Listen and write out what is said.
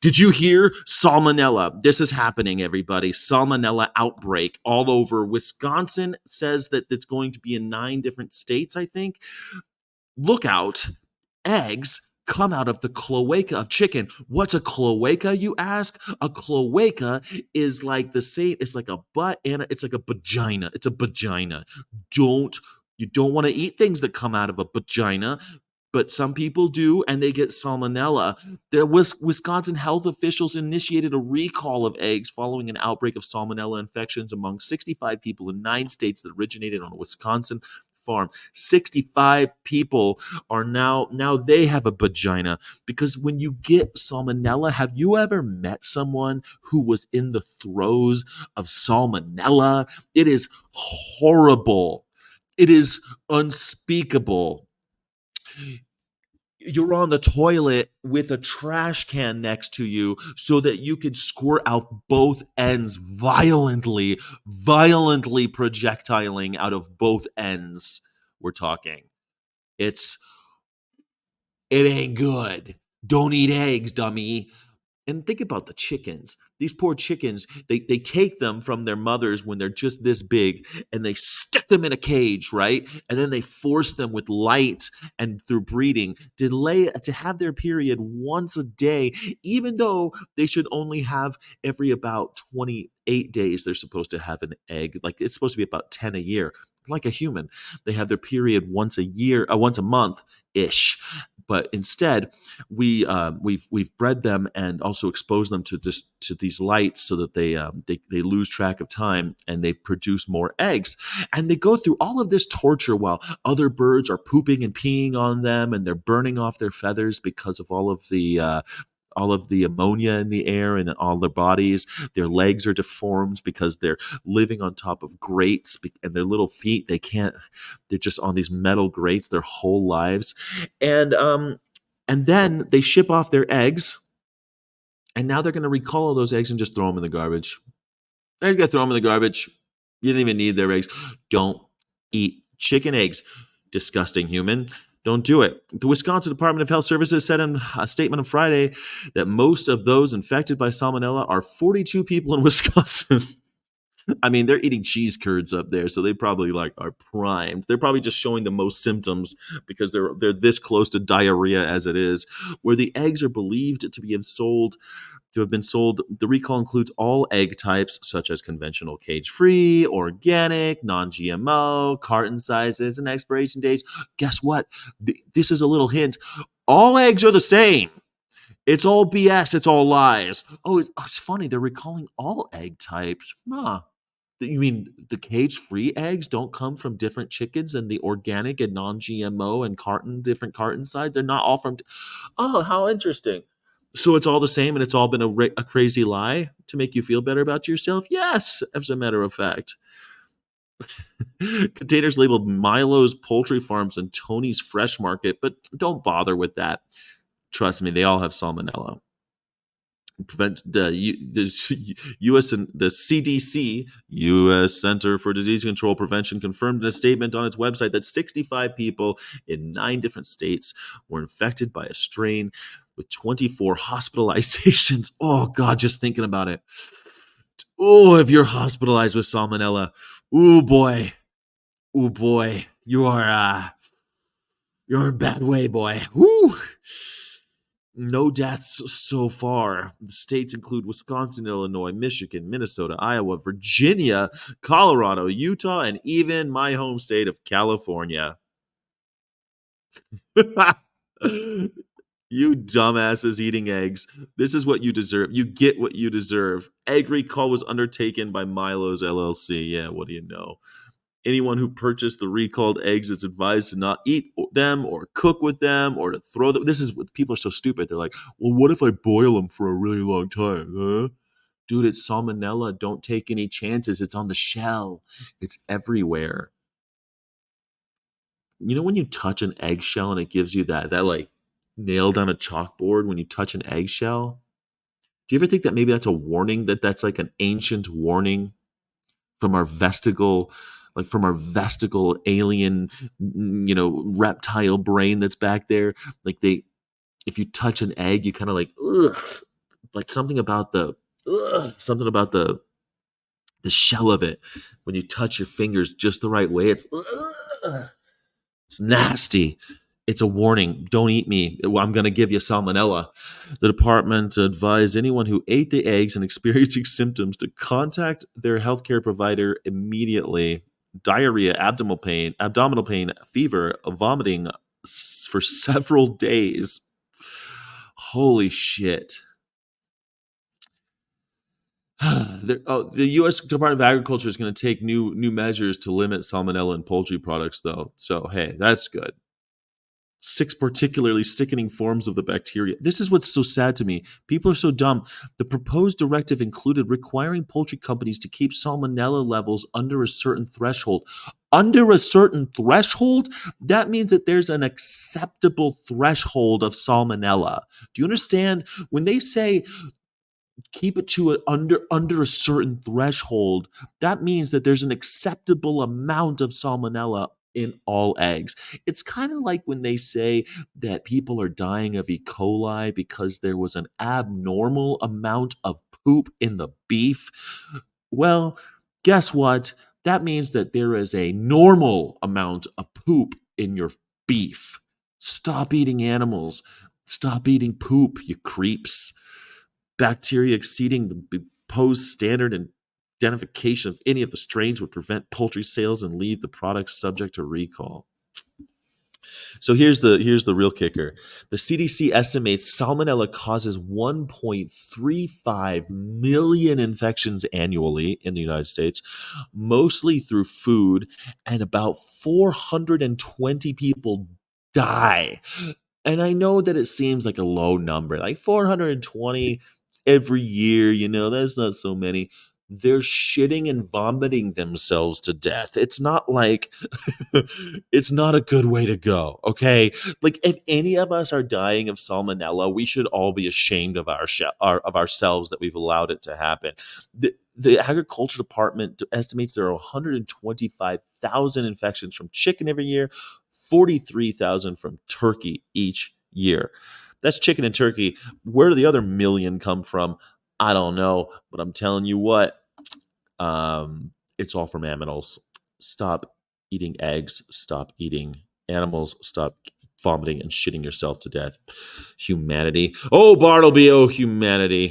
Did you hear Salmonella? This is happening, everybody. Salmonella outbreak all over. Wisconsin says that it's going to be in 9 different states, I think. Look out. Eggs come out of the cloaca of chicken. What's a cloaca, you ask? A cloaca is like the same, it's like a butt and it's like a vagina. It's a vagina. Don't you don't want to eat things that come out of a vagina, but some people do, and they get salmonella. The Wisconsin health officials initiated a recall of eggs following an outbreak of salmonella infections among 65 people in 9 states that originated on a Wisconsin farm. 65 people are now they have a vagina, because when you get salmonella, have you ever met someone who was in the throes of salmonella? It is horrible. It is unspeakable. You're on the toilet with a trash can next to you so that you could squirt out both ends violently projectiling out of both ends. We're talking. It's it ain't good. Don't eat eggs, dummy. And think about the chickens. These poor chickens, they take them from their mothers when they're just this big, and they stick them in a cage, right? And then they force them with light and through breeding to have their period once a day, even though they should only have every about 28 days they're supposed to have an egg. Like it's supposed to be about 10 a year. Like a human. They have their period once a year, once a month ish. But instead, we've bred them and also exposed them to these lights so that they lose track of time and they produce more eggs, and they go through all of this torture while other birds are pooping and peeing on them, and they're burning off their feathers because of all of the ammonia in the air and all their bodies. Their legs are deformed because they're living on top of grates, and their little feet, they're just on these metal grates their whole lives. And then they ship off their eggs, and now they're going to recall all those eggs and just throw them in the garbage. They're going to throw them in the garbage. You didn't even need their eggs. Don't eat chicken eggs. Disgusting human. Don't do it. The Wisconsin Department of Health Services said in a statement on Friday that most of those infected by salmonella are 42 people in Wisconsin. I mean, they're eating cheese curds up there, so they probably like are primed. They're probably just showing the most symptoms because they're this close to diarrhea as it is. Where the eggs are believed to have been sold, the recall includes all egg types such as conventional, cage-free, organic, non-GMO, carton sizes, and expiration dates. Guess what? This is a little hint. All eggs are the same. It's all BS. It's all lies. Oh, it's funny. They're recalling all egg types. Huh. You mean the cage-free eggs don't come from different chickens than the organic and non-GMO and different carton side? They're not all from. Oh, how interesting. So it's all the same, and it's all been a crazy lie to make you feel better about yourself? Yes, as a matter of fact. Containers labeled Milo's Poultry Farms and Tony's Fresh Market, but don't bother with that. Trust me, they all have salmonella. Prevent the U.S. and the CDC, U.S. Center for Disease Control Prevention, confirmed in a statement on its website that 65 people in 9 different states were infected by a strain, with 24 hospitalizations. Oh God, just thinking about it. Oh, if you're hospitalized with salmonella, oh boy, you're in a bad way, boy. Woo. No deaths so far. The states include Wisconsin, Illinois, Michigan, Minnesota, Iowa, Virginia, Colorado, Utah, and even my home state of California. You dumbasses eating eggs. This is what you deserve. You get what you deserve. Egg recall was undertaken by Milo's LLC. Yeah, what do you know? Anyone who purchased the recalled eggs is advised to not eat them or cook with them or to throw them. This is what people are so stupid. They're like, well, what if I boil them for a really long time? Huh? Dude, it's salmonella. Don't take any chances. It's on the shell. It's everywhere. You know when you touch an eggshell and it gives you that like nail down a chalkboard when you touch an eggshell? Do you ever think that maybe that's a warning, that's like an ancient warning from our vestigal alien, reptile brain that's back there? Like if you touch an egg, you kind of like, ugh, like something about the shell of it when you touch your fingers just the right way. It's nasty. It's a warning. Don't eat me. I'm going to give you salmonella. The department advised anyone who ate the eggs and experiencing symptoms to contact their healthcare provider immediately. Diarrhea, abdominal pain, fever, vomiting for several days. Holy shit. The U.S. Department of Agriculture is going to take new measures to limit salmonella in poultry products, though. So hey, that's good. 6 particularly sickening forms of the bacteria. This is what's so sad to me. People are so dumb. The proposed directive included requiring poultry companies to keep salmonella levels under a certain threshold. Under a certain threshold? That means that there's an acceptable threshold of salmonella. Do you understand? When they say keep it to under a certain threshold, that means that there's an acceptable amount of salmonella in all eggs. It's kind of like when they say that people are dying of E. coli because there was an abnormal amount of poop in the beef. Well, guess what? That means that there is a normal amount of poop in your beef. Stop eating animals. Stop eating poop, you creeps. Bacteria exceeding the proposed standard and identification of any of the strains would prevent poultry sales and leave the product subject to recall. So here's the real kicker. The CDC estimates salmonella causes 1.35 million infections annually in the United States, mostly through food, and about 420 people die. And I know that it seems like a low number, like 420 every year, that's not so many. They're shitting and vomiting themselves to death. It's not like it's not a good way to go, okay? Like if any of us are dying of salmonella, we should all be ashamed of of ourselves that we've allowed it to happen. The agriculture department estimates there are 125,000 infections from chicken every year, 43,000 from turkey each year. That's chicken and turkey. Where do the other million come from? I don't know, but I'm telling you what, it's all from animals. Stop eating eggs. Stop eating animals. Stop vomiting and shitting yourself to death. Humanity. Oh, Bartleby. Oh, humanity.